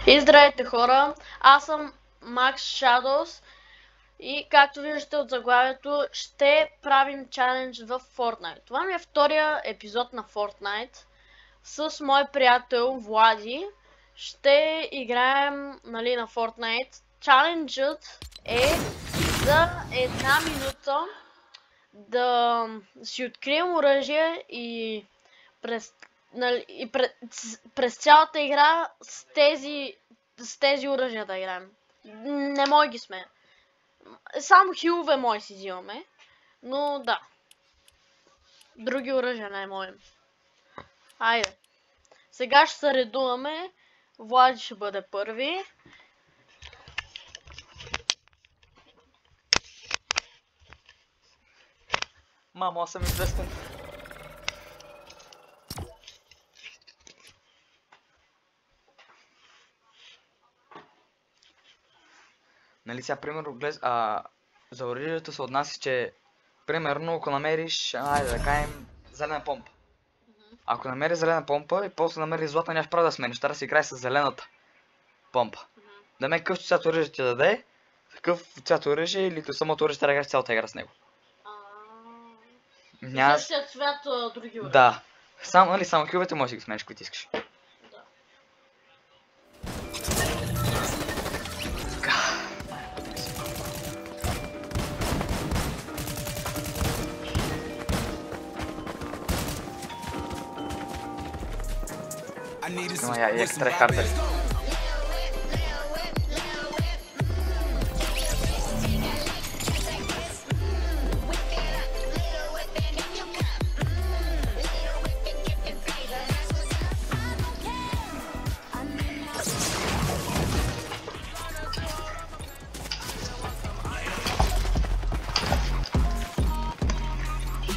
И здравейте хора, аз съм Max Shadows и както виждате от заглавието ще правим чалендж в Fortnite. Това ми е втория епизод на Fortnite с мой приятел Влади. Ще играем на Fortnite. Чаленджът е за една минута да си открием оръжие и през цялата игра с тези оръжия да играем. Не може ги сме. Само хилове може си взимаме. Но да. Други оръжия не можем. Айде. Сега ще се редуваме. Влади ще бъде първи. Мамо, аз съм известен. Нали сега, примерно, за оръжието се отнася, че примерно, ако намериш, айде да кажем, зелена помпа. Ако намериш зелена помпа и после намериш златна, нямаш право да смениш, трябва да си играе с зелената помпа. Да ме какъвто цвят оръжие ти даде, такъв цвят оръжие или самото оръжие трябва да играеш цялата игра с него. Същия цвят други оръжия. Да. Само кюбите можеш да ги смениш, които искаш. Има я екстра хардър.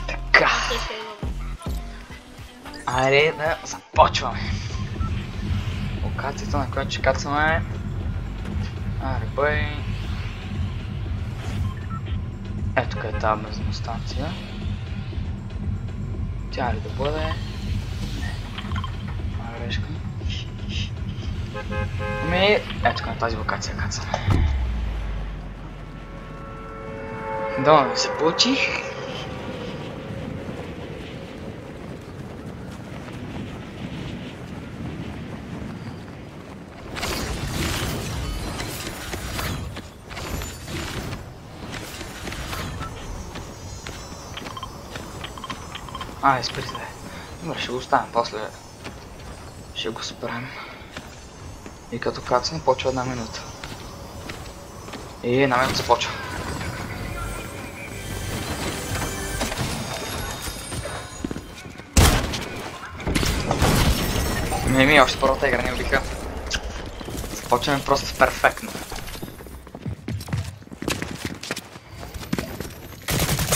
Така. Айде да започваме. Локацията, на която ще кацаме. Аре бой. Ето къде е тази бензиностанция. Тя ли да бъде? Не. Грешка. Ами, ето къде тази локация кацаме. Да, ми се получи. Спри се. Добре, ще го оставим, после ще го спрем. И като кацане почва една минута. И една минута започва. Още първата игра не обика. Започваме просто перфектно.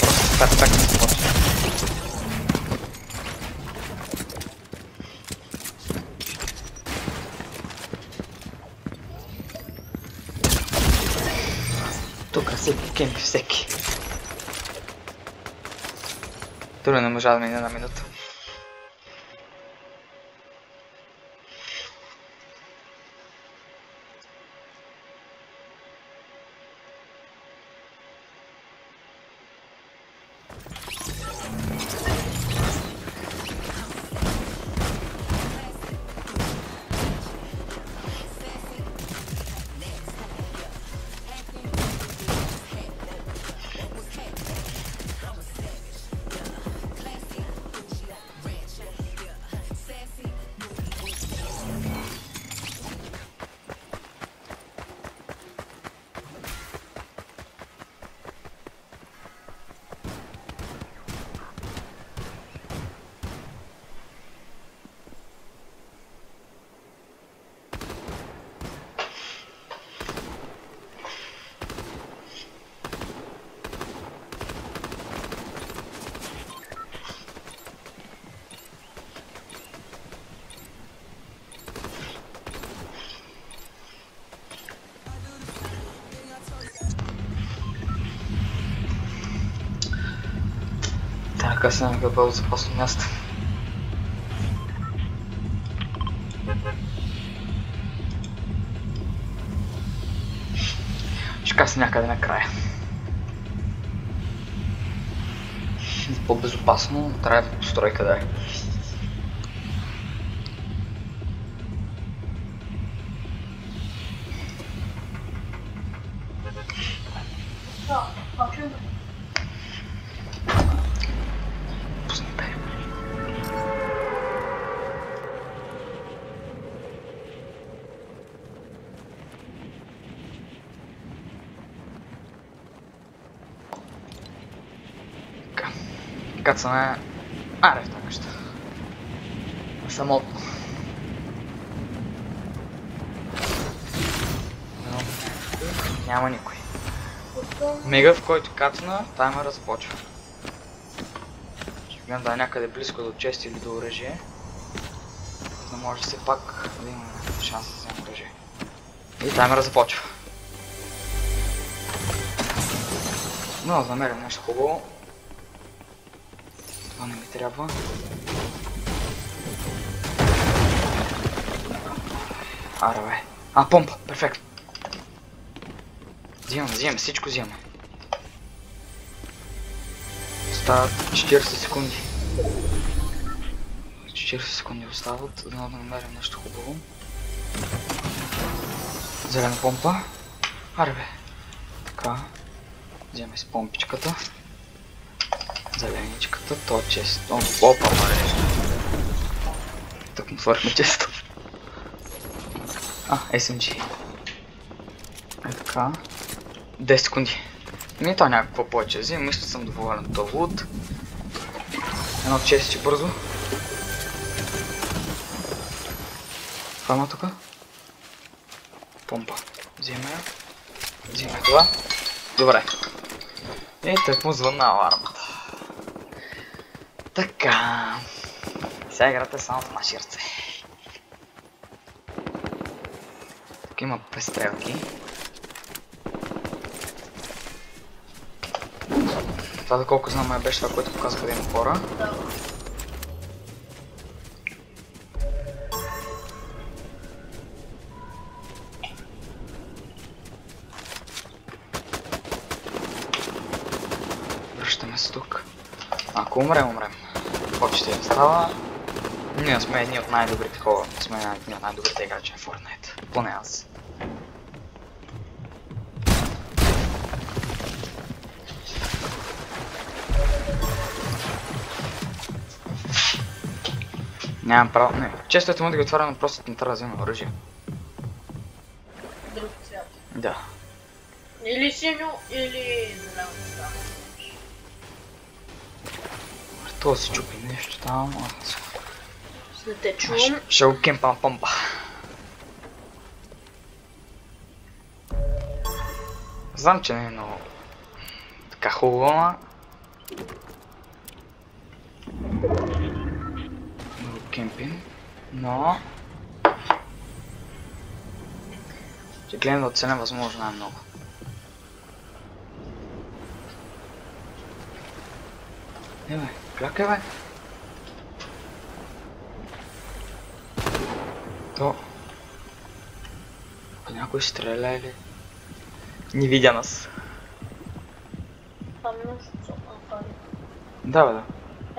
Просто перфектно започва. Тук всеки кемпи всеки. Трудно не можа да мине една минута. Така се нагъбал за после място. Чека се някъде накрая. По-безопасно, трябва да постройка да е. Кацаме... Аре в тази къща. Самотно. Няма никой. Мига, в който кацна, таймера започва. Ще гледам да е някъде близко до чест или до оръжие. За да може все пак да имаме шанс да вземем оръжие. И таймера започва. Но да намерим нещо хубаво. Това не ми трябва. Аре бе. Помпа, перфектно. Взимаме, всичко взимаме. Остават 40 секунди. 40 секунди остават, за да намерим нещо хубаво. Зелена помпа. Аре бе. Така. Вземем си помпичката. Зеленичката, то чест. Опа, маре. Тук му свърхме често. SMG. Така. 10 секунди. Не то някакво повече взимам, мисля съм доволен от този лут. Едно честиче бързо. Това има тука. Помпа. Взимаме това. Добре. И так му звънна алармата. Така. Сега играта е само в наши ръце. Тук има престрелки. Това доколко знам беше това, което показва къде има хора. Връщаме се тук. Ако умрем. Какво ще става? Ние сме едни от най-добрите хора. Сме едни от най-добрите играчи на Fortnite. Поне аз. Нямам право. Не. Често му да ги отваря, но просто не трябва да взема оръжие. Друг цвят. Да. Или синьо, или зелено. То си чупи нещо там. Не те чувам. Ще го кемпам помпа. Знам, че не е много така хубаво, ама... Много кемпинг, но... Ще гледам да оценя възможно най-много. Бе, клякай бе! То... Някой стреля или... Не видя нас. Там нещо направи. Да бе, да.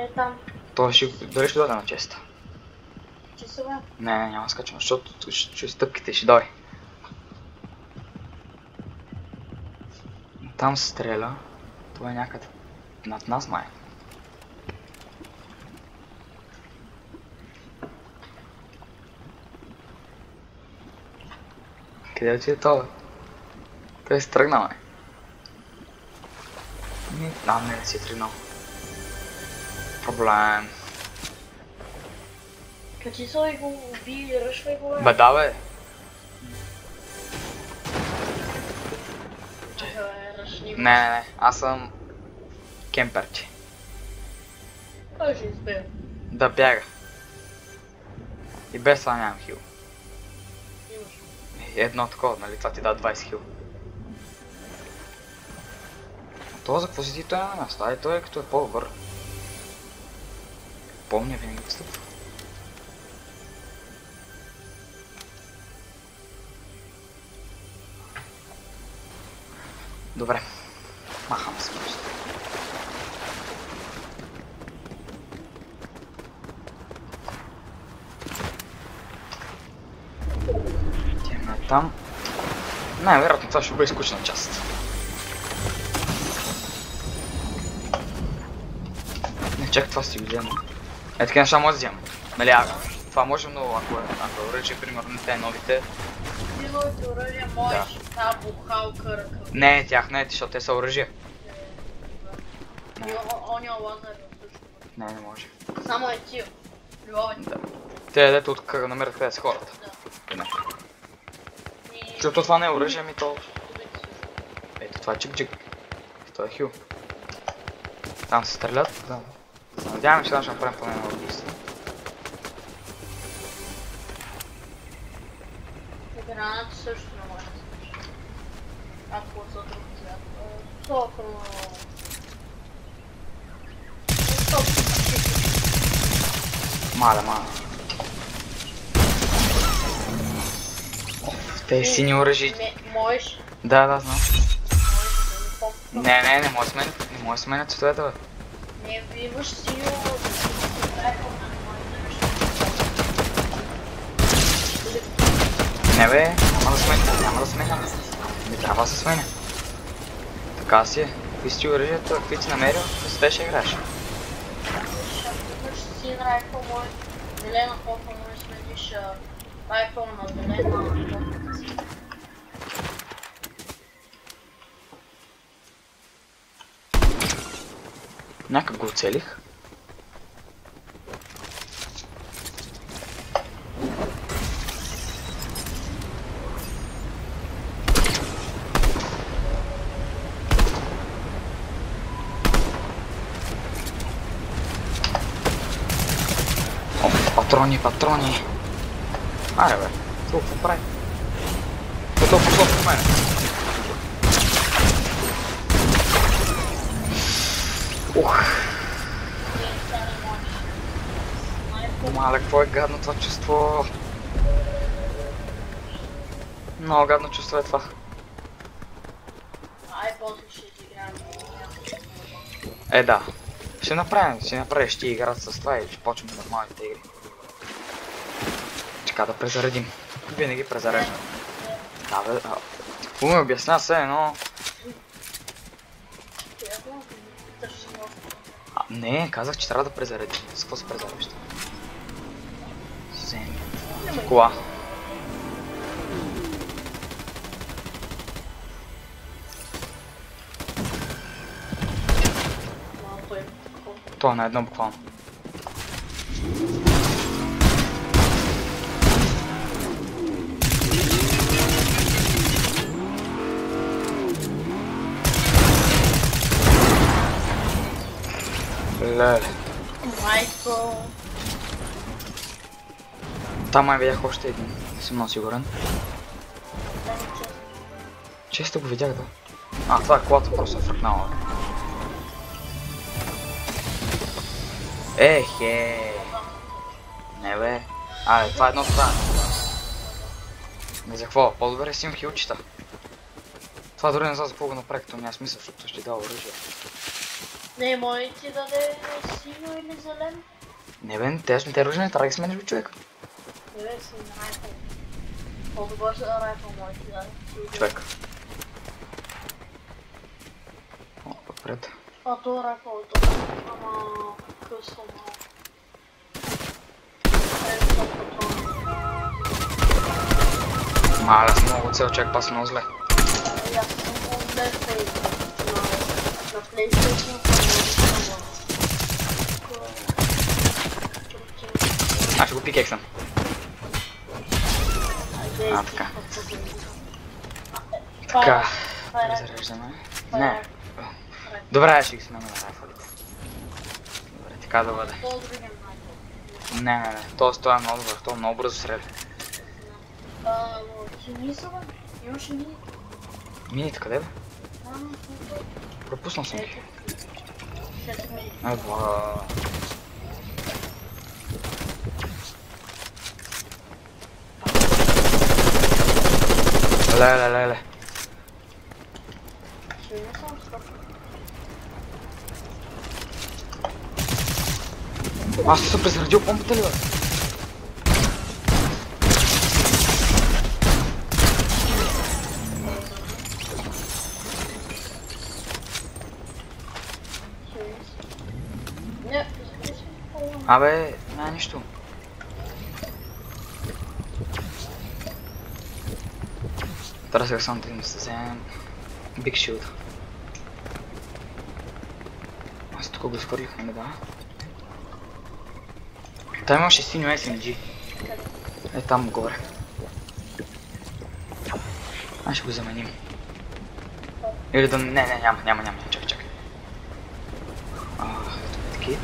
Е там. То ще... Дали ще дойде на честа? Че се бе? Не, няма скачвам, защото ще стъпките ще дойде. Там се стреля. Това е някъде над нас, май. Къде отиде това? Той си тръгна, май. Не си тръгнал. Проблем. Качи се и го уби и ръшвай го, бе. Бе, да, бе. Не, аз съм кемперче. Кой ще избере? Да бяга. И без това нямам хил. Имаш. Едно такова, нали? Това ти дава 20 хил. Това за какво си ти той на нас? Той е като е по-добър. Помня винаги отстъпва. Добре. Махам се просто. Отиваме там. Най-вероятно това ще бъде скучна част. Не, чакай, това си го взема. Е, така неща може да взема. Нали, това може много, ако е оръжие, примерно те новите. Новите оръжия можеш тази бухалка, ръка. Не, тях не, защото те са оръжия. И оня лазер също. Не може. Само е тия. Любовен. Да. Те дето от намерят къде са хората. Да. Не. И... Защото това не е оръжие, ми то... Ето това е чик-чик. Това е хил. Там се стрелят, да. Надяваме, че ще направим поне едно убийство. Граната също не може да се случи. Ако са друг цвят. Толкова... Маля. Те сини оръжи. Можеш? Да, знам. Не Не може да сменят цветовете, бе. Не, имаш синьо... Не бе, няма да сменя. Не трябва да се сменя. Така си е. Какви си оръжията, какви си намерил, с те ще играеш. Имаш син райфъл, може зелена попа, може да смениш райфъл на зелена попата си. Някак го оцелих. Патрони. Аре бе, това какво прави? Това в мене. Мале, какво е гадно това чувство? Много гадно чувство е това. После ще изиграем. Да. Ще направиш ти играта с това и ще почваме нормалните игри. Чека да презаредим. Винаги презареждам. Да бе, какво ме обясня се едно? Не, казах, че трябва да презаредим. С какво се презарежда? Вземи. Кола. Това е на едно буквално. Леле. Майко. Там май видях още един. Не съм много сигурен. Често го видях, да. Това е колата, просто е фръкнала. Ехе. Не бе. Това е едно това. Не за какво? По-добре си им хилчета. Това дори не знам за какво го направи, като няма смисъл, защото ще дава оръжие. Не, може ти даде синьо или зелен? Не бе, те оръжие не трябва да ги смениш, бе, човек. Не бе, си на райфъл. По-добър за райфъл може ти даде. Човек. Пък пред. Това райфъл е добър. Ама... късно малко. Аз съм много цел човек, пас много зле. Аз съм много зле в на PlayStation. Ще го пикексам. Така. Така. Зареждаме. Не. Добре, ще ги сменя на райфълите. Добре, така да бъде. Не. Това е много добър, това много бързо стреля. Мини са, бе? Имаш мини? Мините къде, бе? Пропуснал съм ги. Леле. Аз съм презаредил помпата ли, бе? Абе, няма нищо. Трябва сега само да се вземем Big Shield. Аз тук го изхвърлих, нали да? Там имаше синьо SMG. Е там горе. Аз ще го заменим. Или да... Не, няма. Чакай. Ето кит.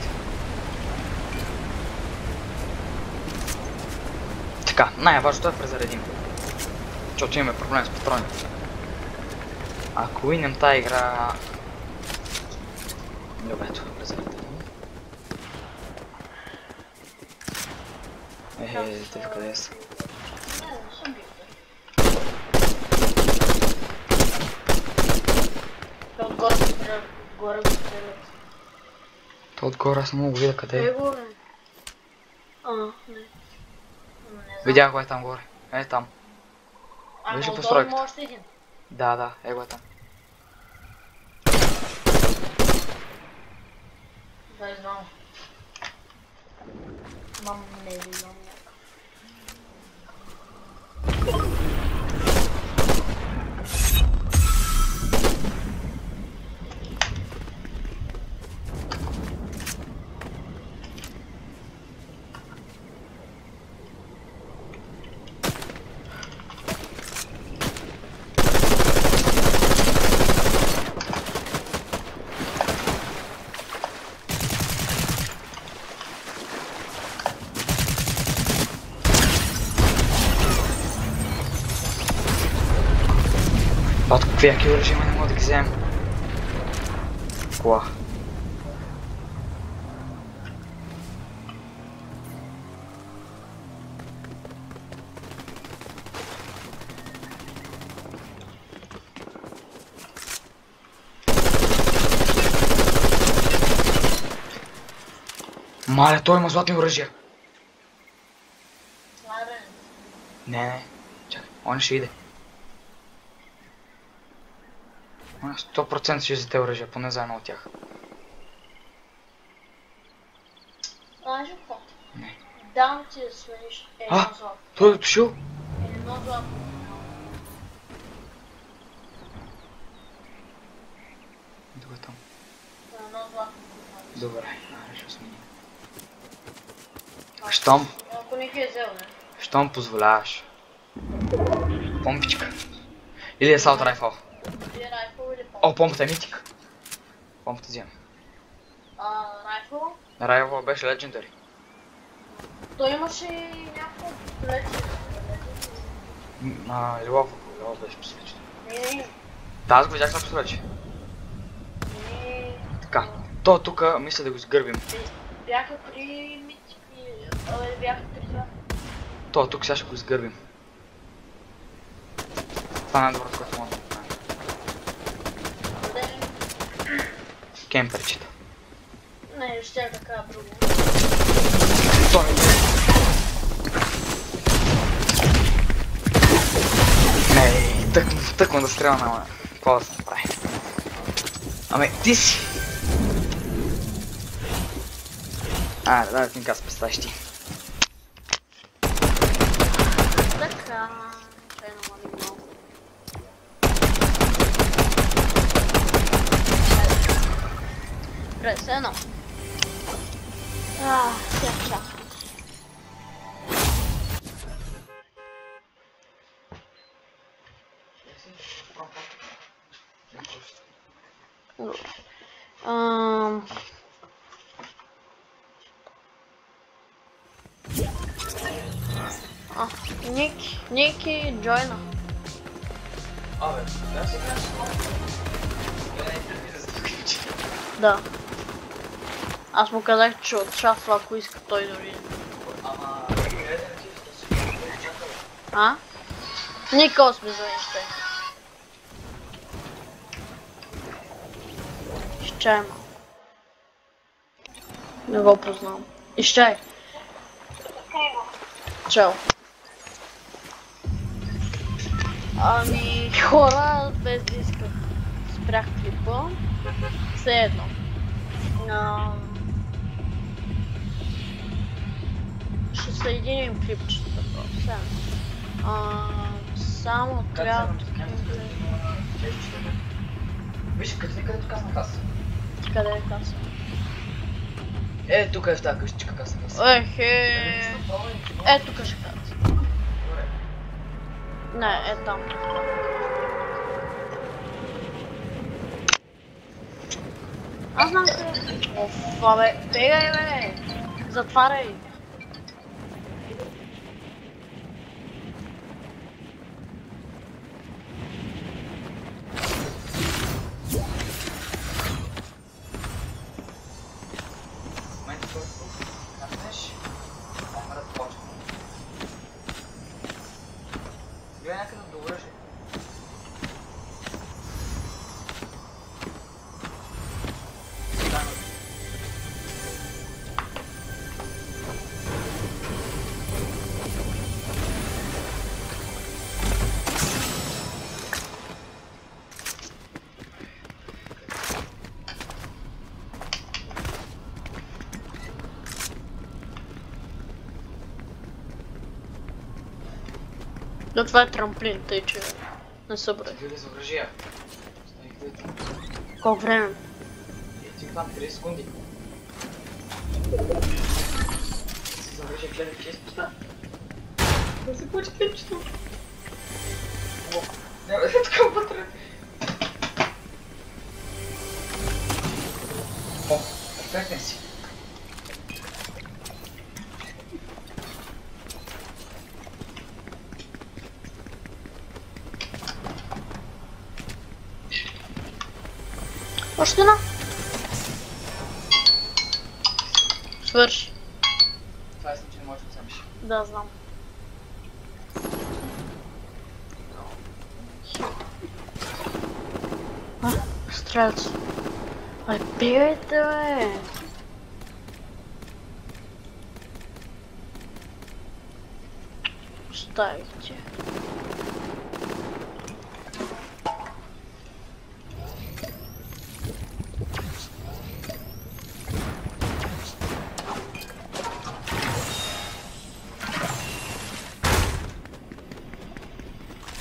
Така, най-важното е да презаредим. Защото имаме проблем с патроните. Ако уинем тази игра... Добре, ето, презаредим. Те в къде са? Отгоре го стрелят. То отгоре аз не мога да видя къде е. Горе. Не. Видях го е там горе. Е там. Виж ли постройката? Има още един. Да, е го е там. Да, знам. Мам, не знам. От какви акил режима не мога да ги вземем. Кола. Мале, той има златни оръжия. Не. Чакай, он ще иде. 100% ще за те оръжия, поне за едно от тях. Знаеш ли какво? Не. Дам ти да свалиш едно злато. Той е дошъл? Едно злато. Добре там. Едно злато. Добре, ще сменим. Щом? Ако не ги е взел, не? Щом позволяваш. Помпичка. Или асаут райфъл. Или райфъл или помп. О, помпата е митик. Помпата вземам. Райфъл? Райфъл беше легендари. Той имаше някакво лечение. Лилов беше посречен. Не. Да, аз го видях на посрече. Не. Така, то тука мисля да го сгърбим. Бяха 3 митики. Бяха 3 злата. То тук сега ще го сгърбим. Това е най-доброто, което може да направим. Кемперчета. Не, ще да кажа друго. Той ми не, тъкма да стреля на какво да се направи. Аме, ти си! Айде, дай да ми каза, представиш ти. Така, чай намалим много. През едно. Всяка част. Добре. Ники джойна. Абе, да си кажеш Да. Аз му казах, че отшафва, ако иска той дори. А? Никол сме звънища. Ще чай малко. Не го познавам. Изчай. Чао. Ами, хора, без да исках. Спрях клипа. Все едно. Ще съединим клипчета просто. Само трябва... Виж, където казвам каса. Къде е каса? Тук е в тази къщичка каса. Тук ще каса. Не, там. Аз знам къде. Бе, бегай, бе! Затваряй! Но това е трамплин, тъй че не събрах. Ти за оръжия. Колко време? Ти там 30 секунди. Си за оръжия гледах 6 поста. Да се получи клипчето. Няма да е така вътре. Перфектен си. Още една. Свърши. Това е случай, не можеш да вземеш. Да, знам. Стрелец. Ай, бегайте, бе! Оставите.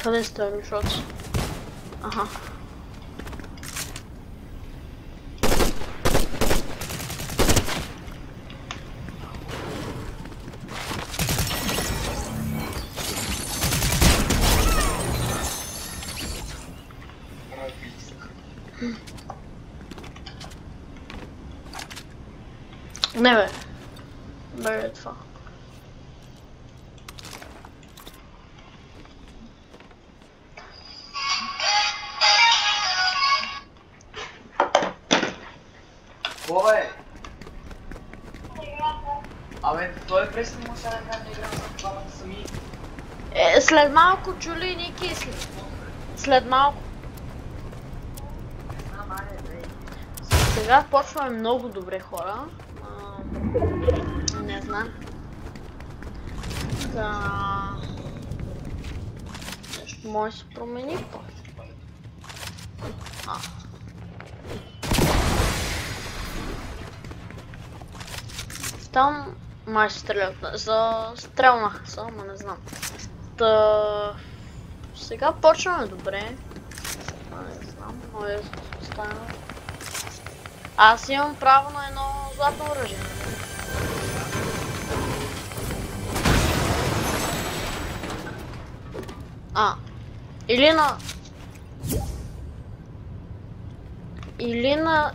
Къде сте, Мишоци? Аха. Не бе. Бе това. Какво бе? Абе, той е пресен му сега как да играм с двамата сами. След малко, чули, Ники, след малко. Сега почваме много добре, хора. Не знам. Нещо може да се промени. Там май стрелят. Стрелнаха са, ама не знам. Сега почваме добре. Не знам, но е останало. Аз имам право на едно златно оръжие.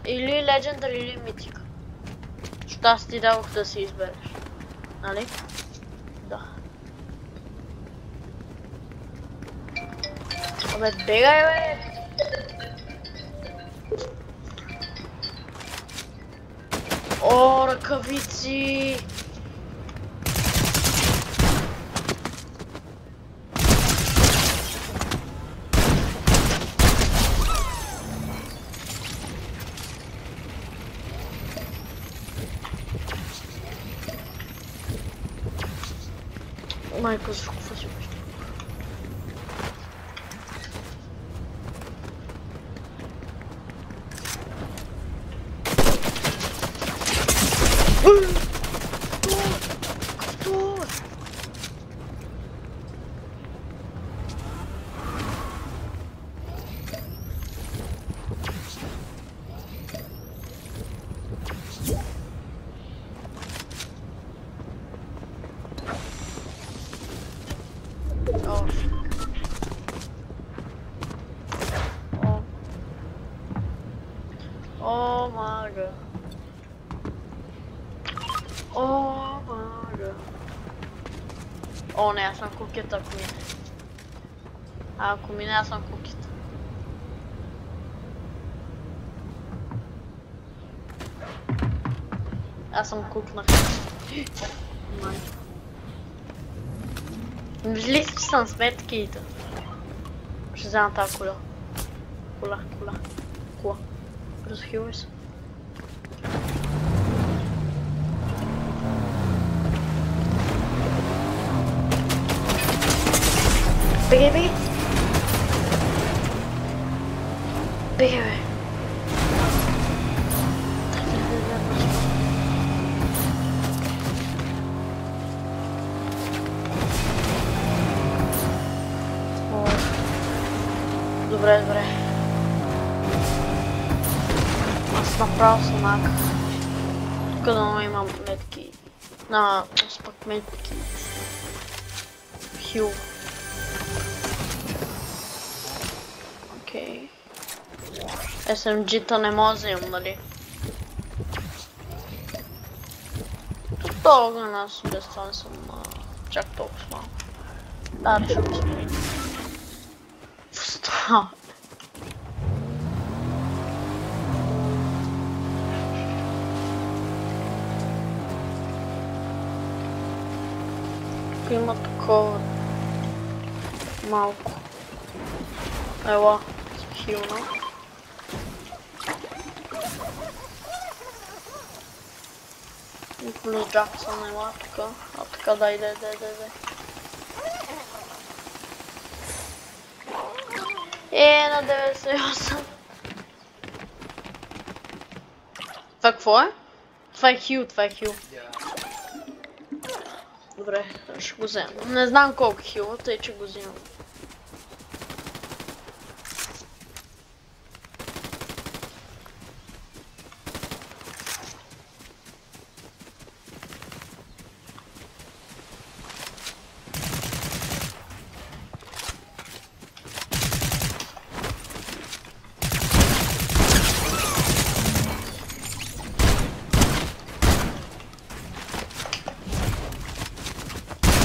Или Legendary, или Mythic. Защото аз ти дадох да си избереш. Нали? Да. Абе, бегай, бе! О, ръкавици! Майко, защо какво си беше? Oh my god. Oh my god. О, не, аз съм кукета, ако мине. Ако мине, аз съм кукета. Аз съм кукнах. Май. Виждали си, че съм сметките. Ще взема тази кола. Кола. Разхилвай се. Бегай! Бегай, бе! Добре. Аз направо съм ак. Тук да имам метки. Аз пък метки. Хил. Окей. SMG-та не мога да имам, нали? Толкова нас без това не съм чак толкова малко. Да, ще го спомня. Става. Тук има такова малко. Ела, хилна. И плюс Джаксън ела тук. А така дай. На 98. Това какво е? Това е хил. Добре, ще го взема. Не знам колко хила, тъй че го взимам.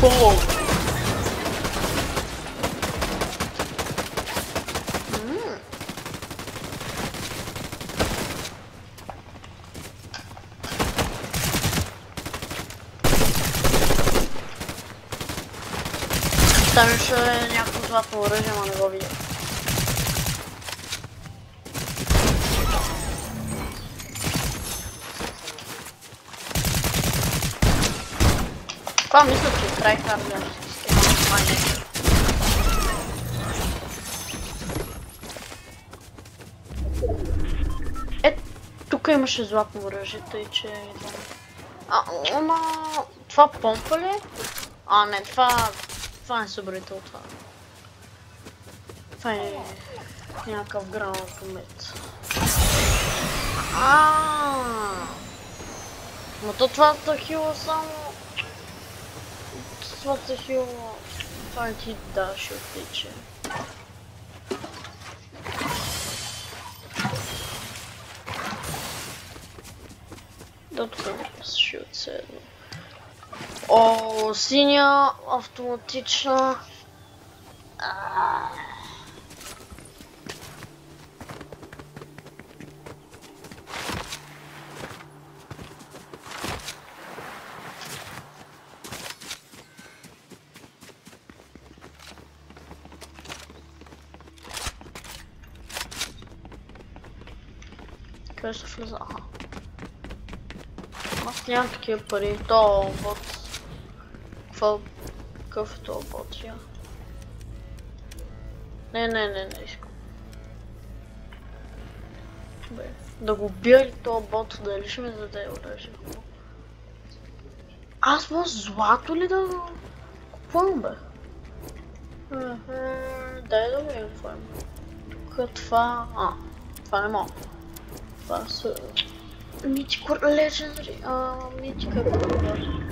Wow. Там ще е някакво златно оръжие, но не го видя. Това мисля, че трайхардър. Тук имаше златно оръжие, тъй че... Ама... Това помпа ли? Не, това не е съборител, това. Това е някакъв гранатомет. Но то това хила само... Това хила... Това не ти даше отличе. Да, тук ще отседна. О, синя, автоматична. Къде се влиза? Аз нямам такива пари, то вот... Какво Какъв е този бот я? Не искам. Бе, да го бия ли този бот, дали ще ми даде оръжие? Аз мога злато ли да купувам, бе? Дай да видим това има. Тук това... това не мога. Това са... Mythical Legendary... Mythical Legendary...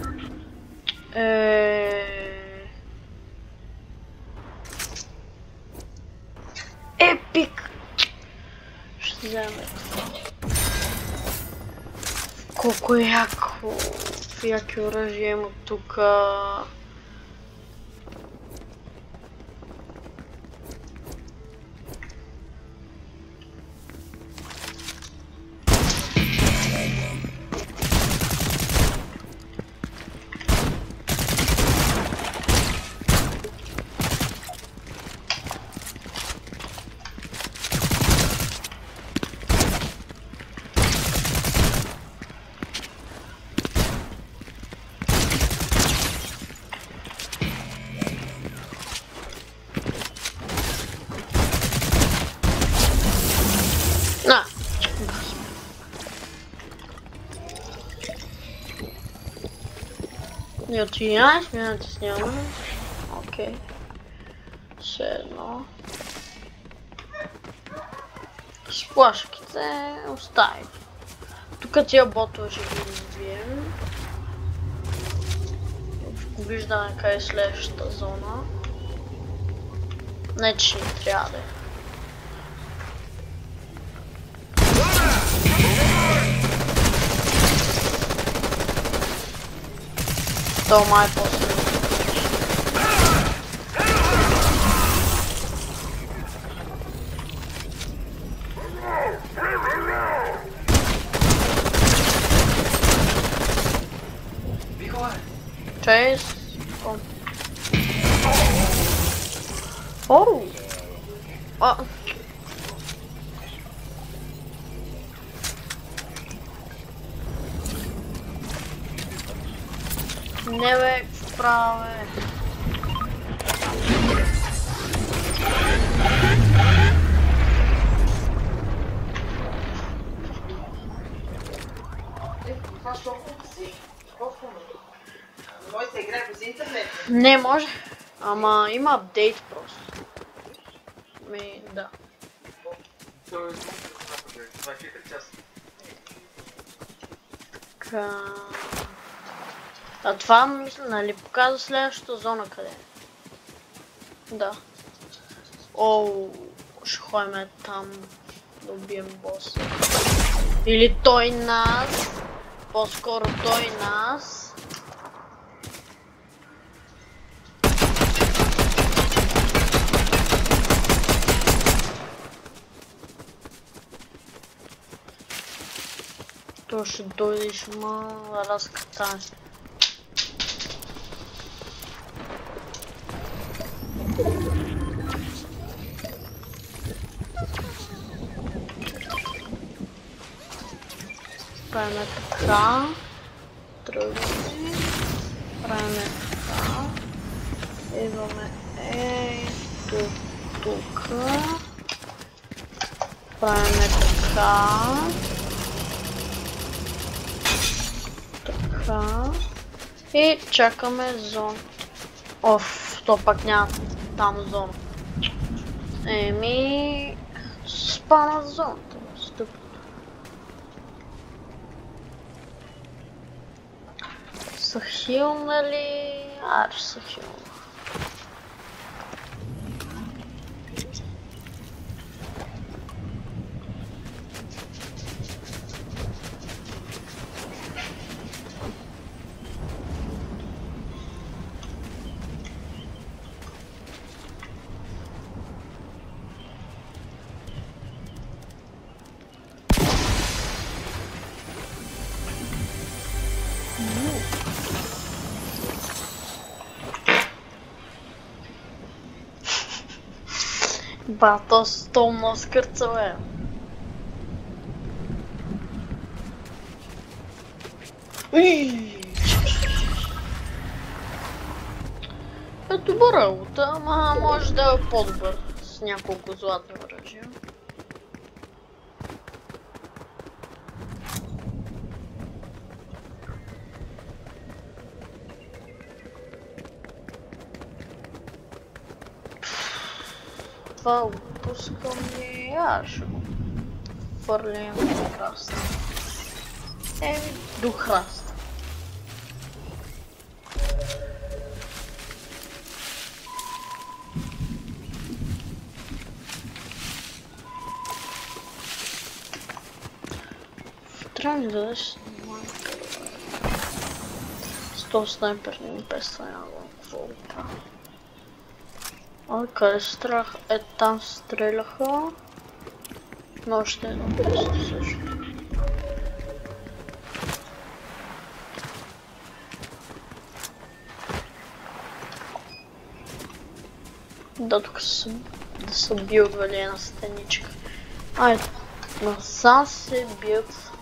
Епик! Ще вземем. Колко е яко! Яки оръжия има тука. И от 11 минути снимаме. Окей. Все едно. Сплашките остави. Тук тия ботове ще ги избием. Виждаме къде е следващата зона. Не, че не трябва да е. То май после. Chase. Oh. Не бе, право е. Това шоково си? Може да се играе без интернет? Не може, ама има апдейт просто. Да. Така... А това мисля, нали показва следващата зона къде е? Да. Оу, ще ходим там да убием боса. Или той нас. По-скоро той нас. То ще дойдеш, ма разкатане. Правим така. Тръгваме. Правим така. Идваме тук. Правим така. Така. И чакаме зона. Оф, то пак няма там зона. Спана зоната. Стъпно. Сахилна ли? Аре, сахилна. Ба, то с то москърца, бе. Добър работа, ама може да е по-добър с няколко златни оръжия. Това отпускам ли? Аз ще го фърлим до храста. До храста. Трябва да дадеш снимай. 100 снайперни без няма какво да правя. Къде стреляха? Там стреляха. Но още едно место също. Да, тук да са билдвали една стеничка. Айде, насам се бият.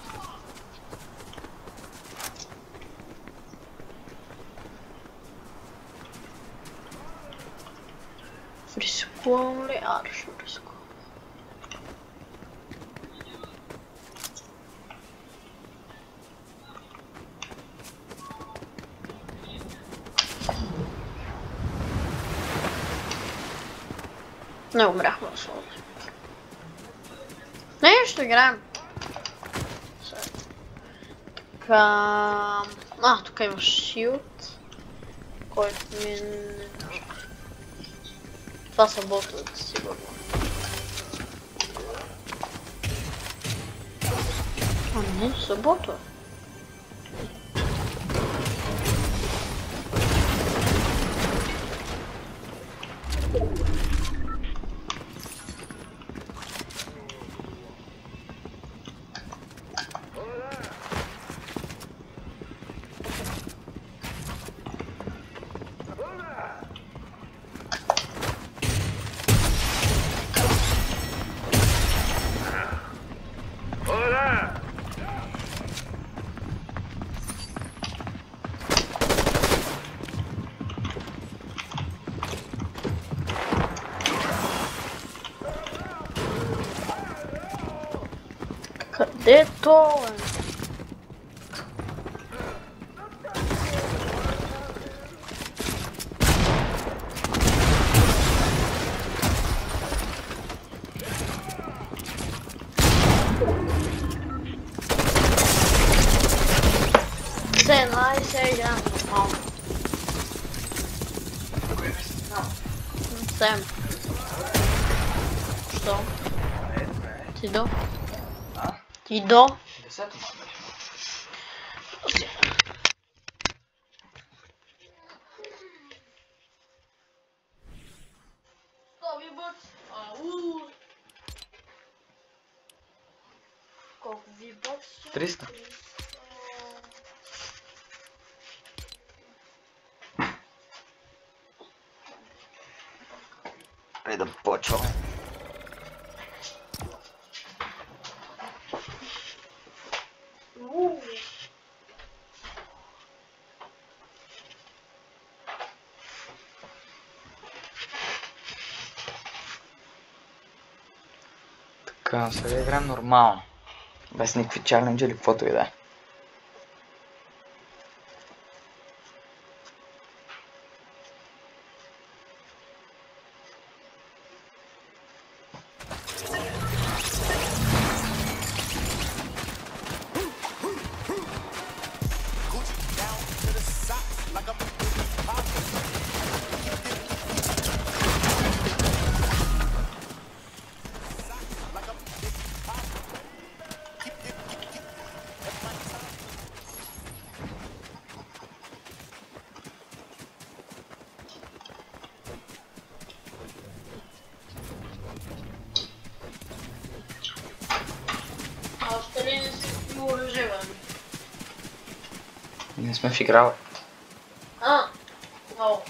Рискувам ли? Ще рискувам. Не умряхме да сложим. Не, ще играем. Така... тук има шилд, който ми не нужда. Това са ботовете, сигурно. Не, са ботове. Къде е то? Се играем нормално. Сем. Що? Ти до? Ти до? 10. Колко вибокс? 300. Айде да почваме. Така, сега играем нормално. Без никакви чаленджи или каквото и да е. Още ли не си въоръжеван? Не сме в играли. Много.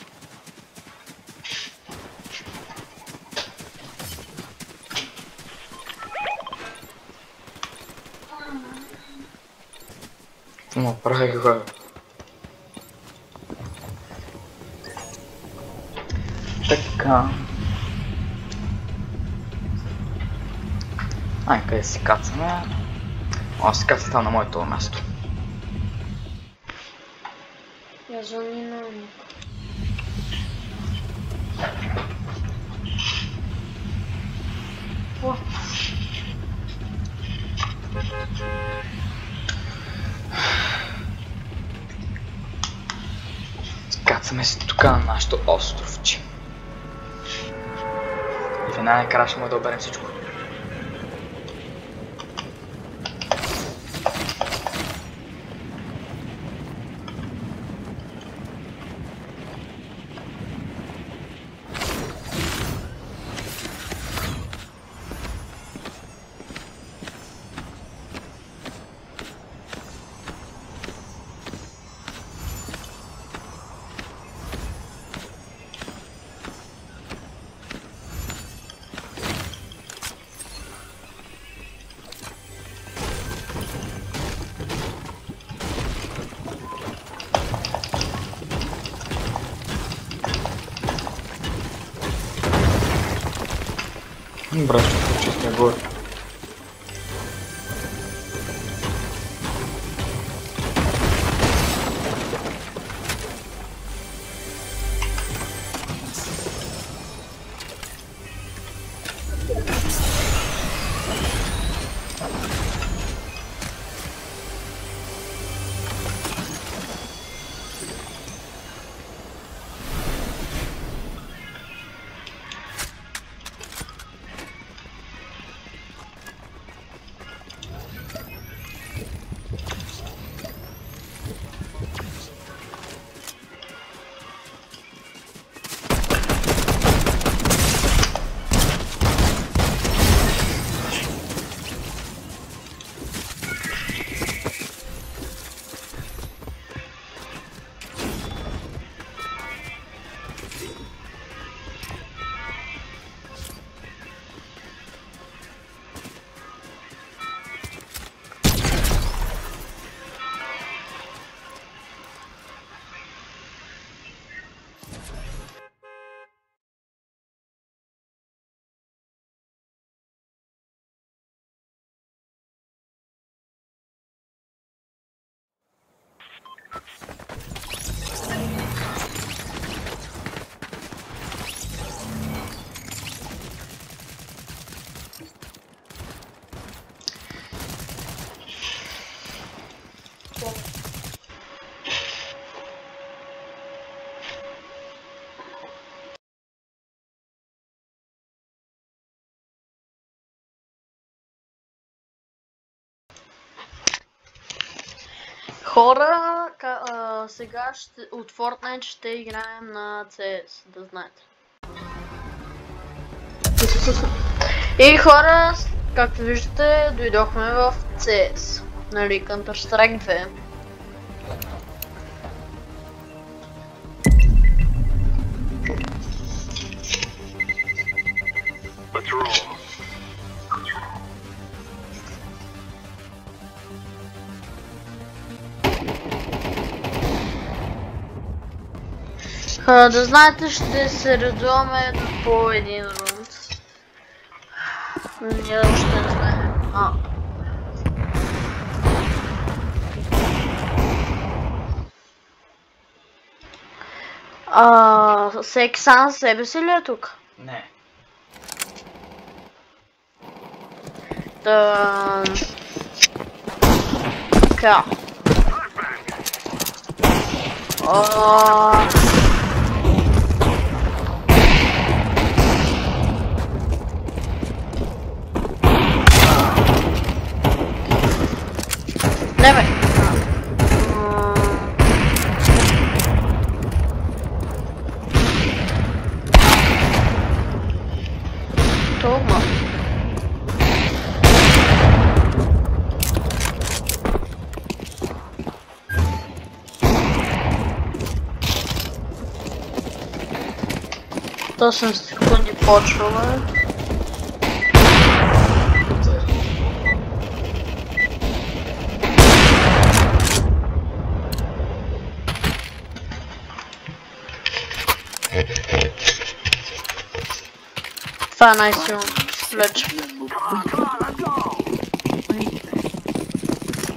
Направи го. Така. Ай, къде си кацаме? Аз си кацам там на моето място. Я занинам. О! Кацаме се тук на нашото островче. И в една накрая ще му да оберем всичко. Добре, ще чистя горе. Хора, сега от Fortnite ще играем на CS, да знаете. И хора, както виждате, дойдохме в CS, нали, Counter-Strike 2. Да знаете, ще се редуваме по един рунд. Ние още не знаем. Всеки сам себе си ли е тук? Не. Така. Не бе. Това. То съм секунди почвала. Това е най-силно вече.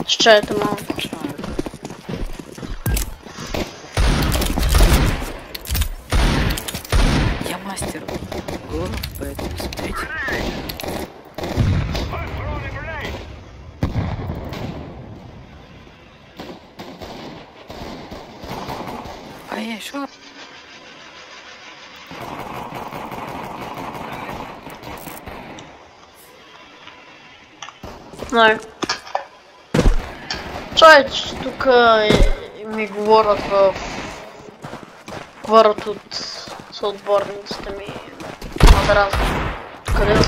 Изчайте малко. Я мастер. О, поэтому смотрите. Ай, что? Не. Човече, тук ми говорят говорят от съотборниците ми надразни. Къде да?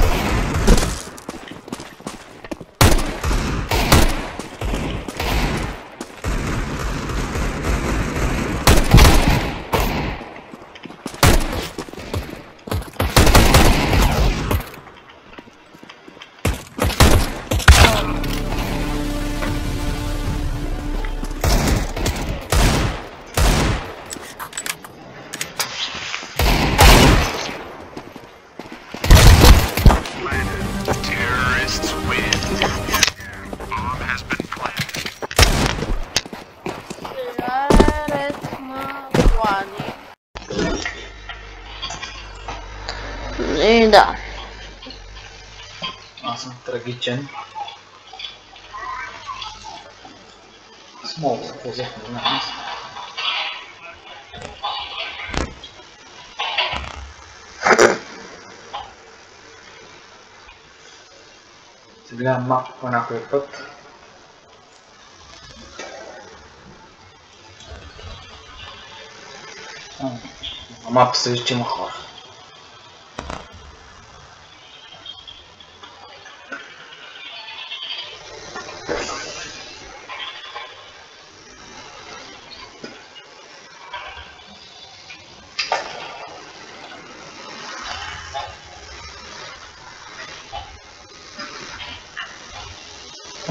И да. Аз съм трагичен. Смол, какво взехме на нас? Се гледам мапа по някой път. На мапа се вижда, че има хора.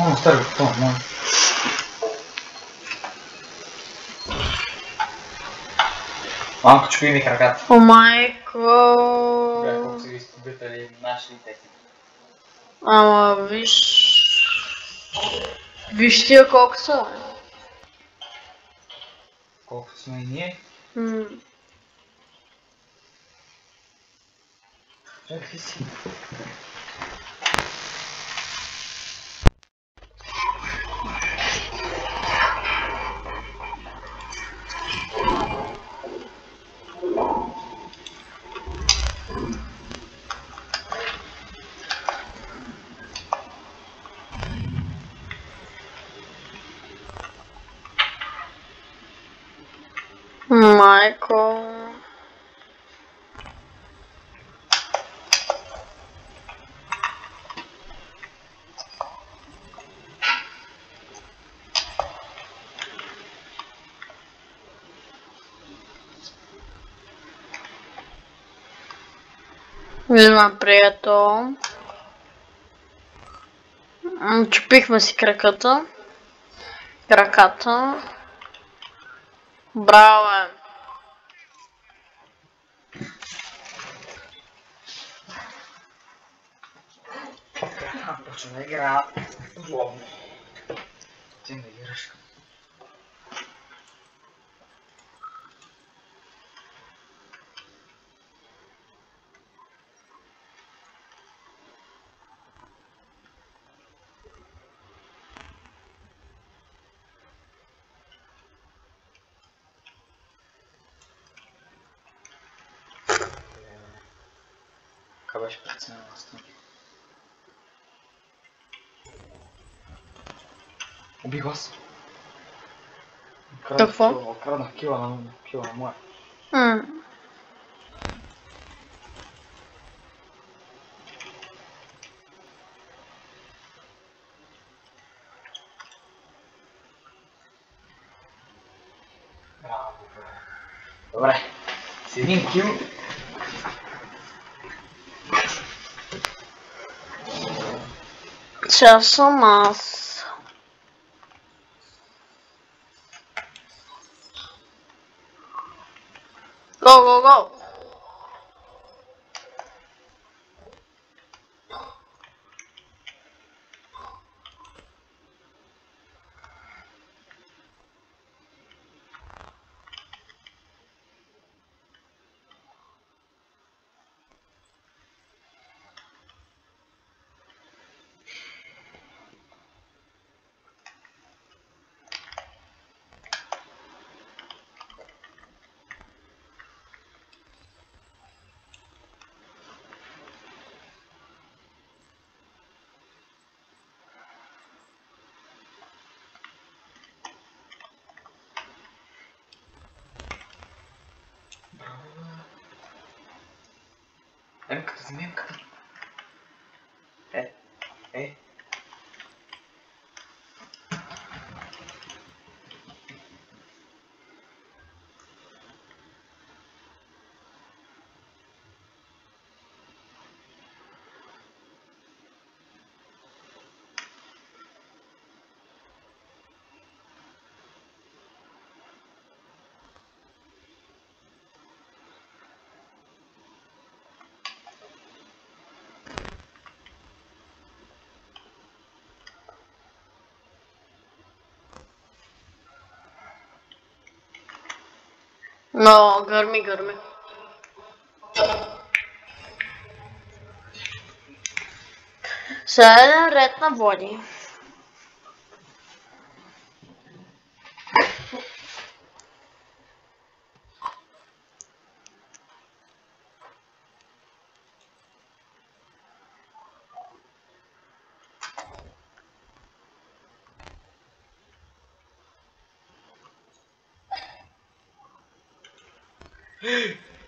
О, старый кто, ну. Мамка, чупи ми краката. О, майко. Бях колко са ги изпобитали наши и техни. Ама виж... Виж тия колко са. Колко сме и ние. Чакай си. Майко. Виждам, приятел. Чупихме си краката. Браво, бе. Почва да игра злобно. Ти не играш. Каква беше преценеността? Убих вас. Какво? Краднах кила на моя. Браво. Добре. С един кил. Сега съм аз. Go, go, go! Емката, вземи емката. Е. Но, гърми. Сега е ред на води.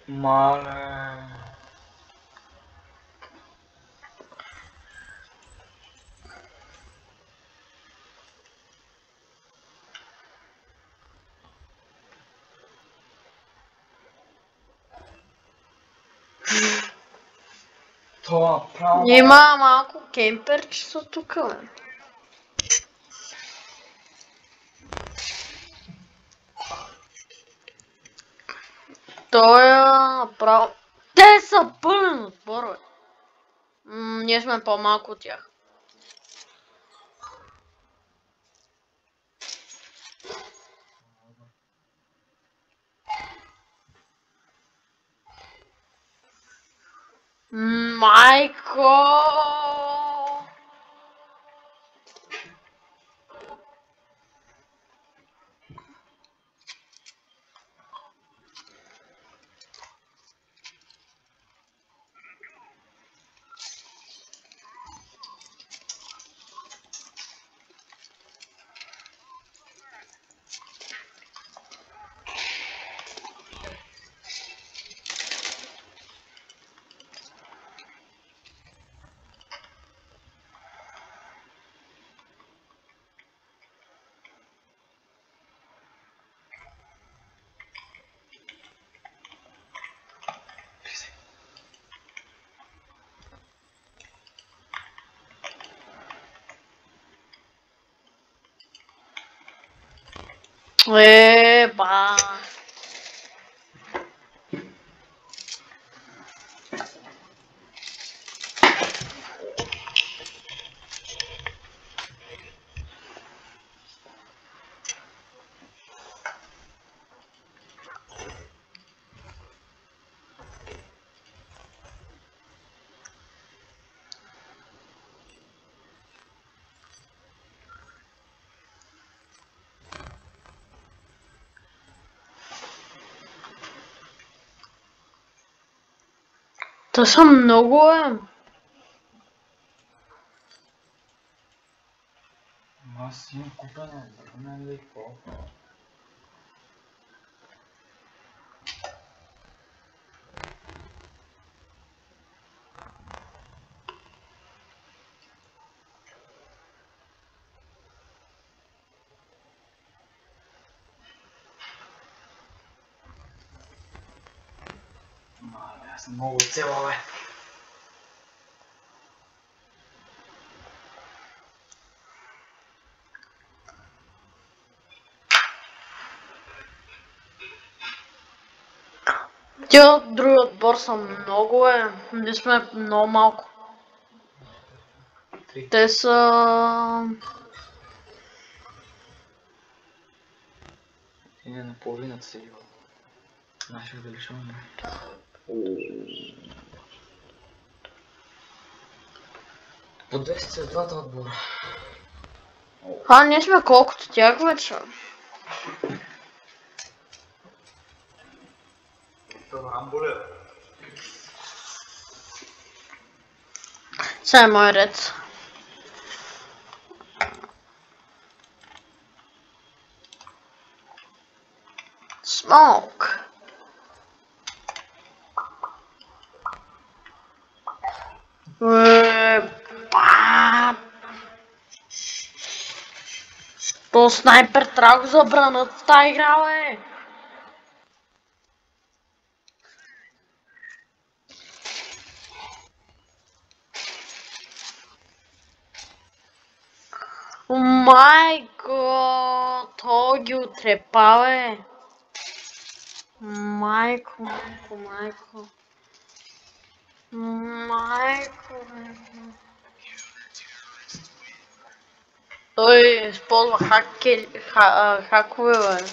Мале. Това право. Има малко кемперчета тук, бе. Той е направо... Те са пълен отбор, бе. Ние сме по-малко от тях. Майко! Ба. Та са много, е. Аз имам купена, не ли какво? Мале, аз съм много цела, бе. Тя от другия отбор са много, е. Ние сме много малко. Те са... И не на половината си идва. Наших да лишаваме. По 200 са двата отбора. Ние сме колкото тях вече. Това амбуле. Сега е мой ред. Smoke. То снайпер трябва да го забранат в тази игра, бе. Майко, то ги отрепа, бе. Майко. Той използва хакове, бе.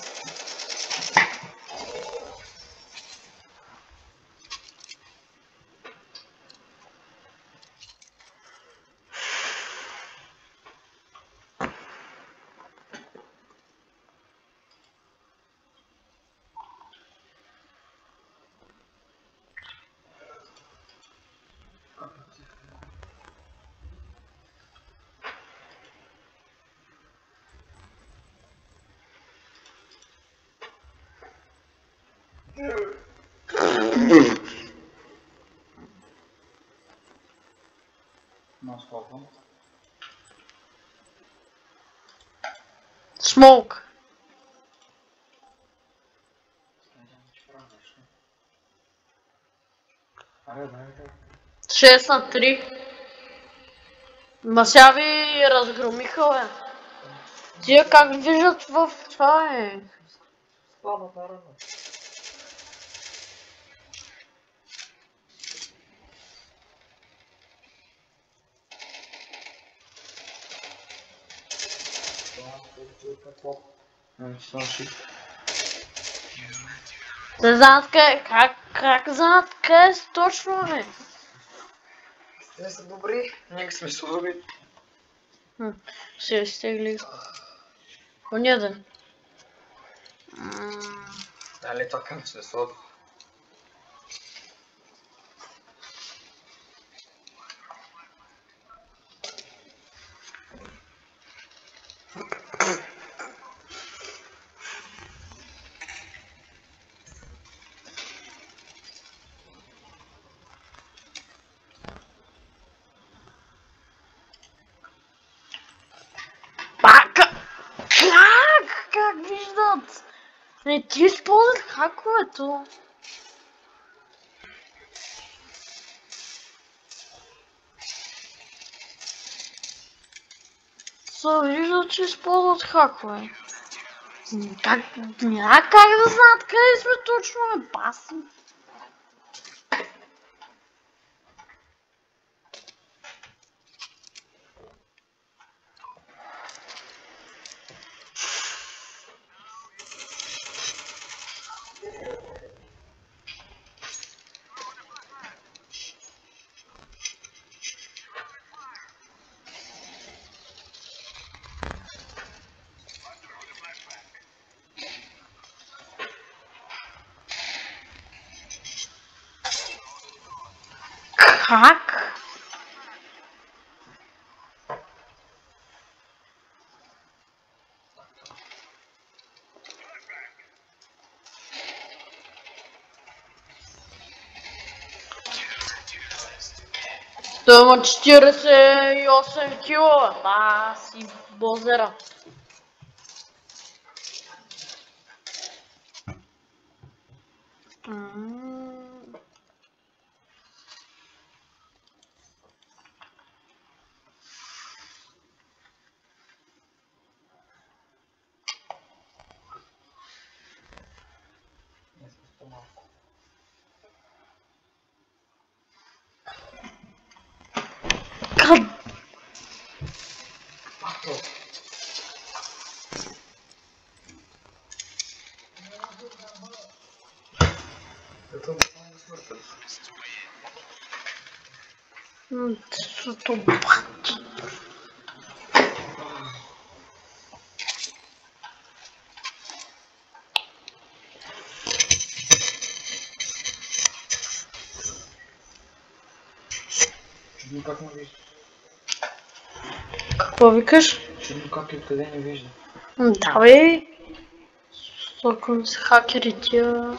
Smoke. Шест на 3. Ма сега ви разгромиха, бе. Тия как виждат в това, е? Не знаят как знаят къде си точно, бе? Те са добри, ние сме слаби. Ще изтегли. Коня ден. Дали това към сме слаби? Как виждат? Не ти използват хаковето. Са виждат, че използват хакове. Няма как да знаят къде сме точно, бе, баси. Как? Той има 48 кила, си бозера. Сото бати. Как не вижда? Какво викаш? Чудно как и откъде не вижда. Да, бе. Сокъм с хакери тия.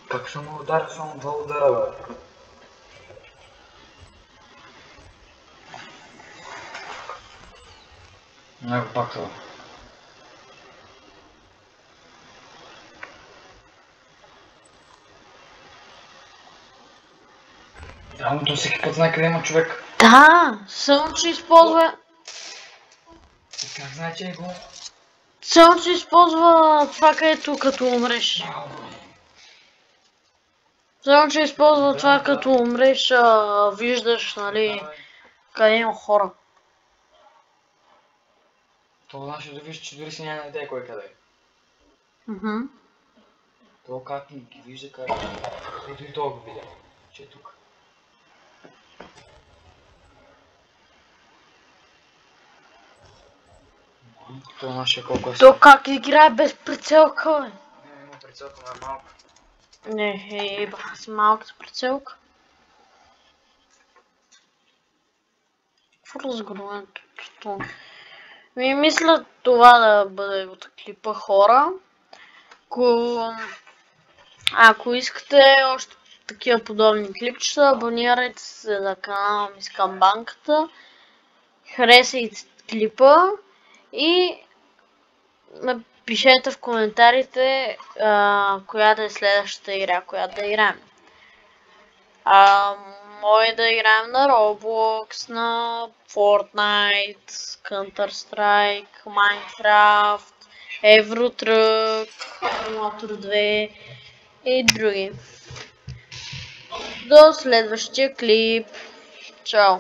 Как ще му ударя само два удара, бе? Не го пак това. Ама то всеки път знае къде има човек. Да, само че използва... Как знае, че е го? Само че използва това, където като умреш. Само че използва това, като умреш, виждаш, нали, къде има хора. Това значи да вижда, че дори си няма идея кой къде е. Мгм. То как ги вижда как... Ето и това го видя, че е тук. Това нашия колко е То как играе без прицелка, бе? Не, има прицелка, но е малко. Не, бах си малката прицелка. Какво разгромението? Ми мисля това да бъде от клипа, хора. Ако искате още такива подобни клипчета, абонирайте се на канала ми Скамбанката. Харесайте клипа и напишете в коментарите коя да е следващата игра, която да играем. Може да играем на Roblox, на Fortnite, Counter-Strike, Minecraft, Евротрук, Motor 2 и други. До следващия клип. Чао!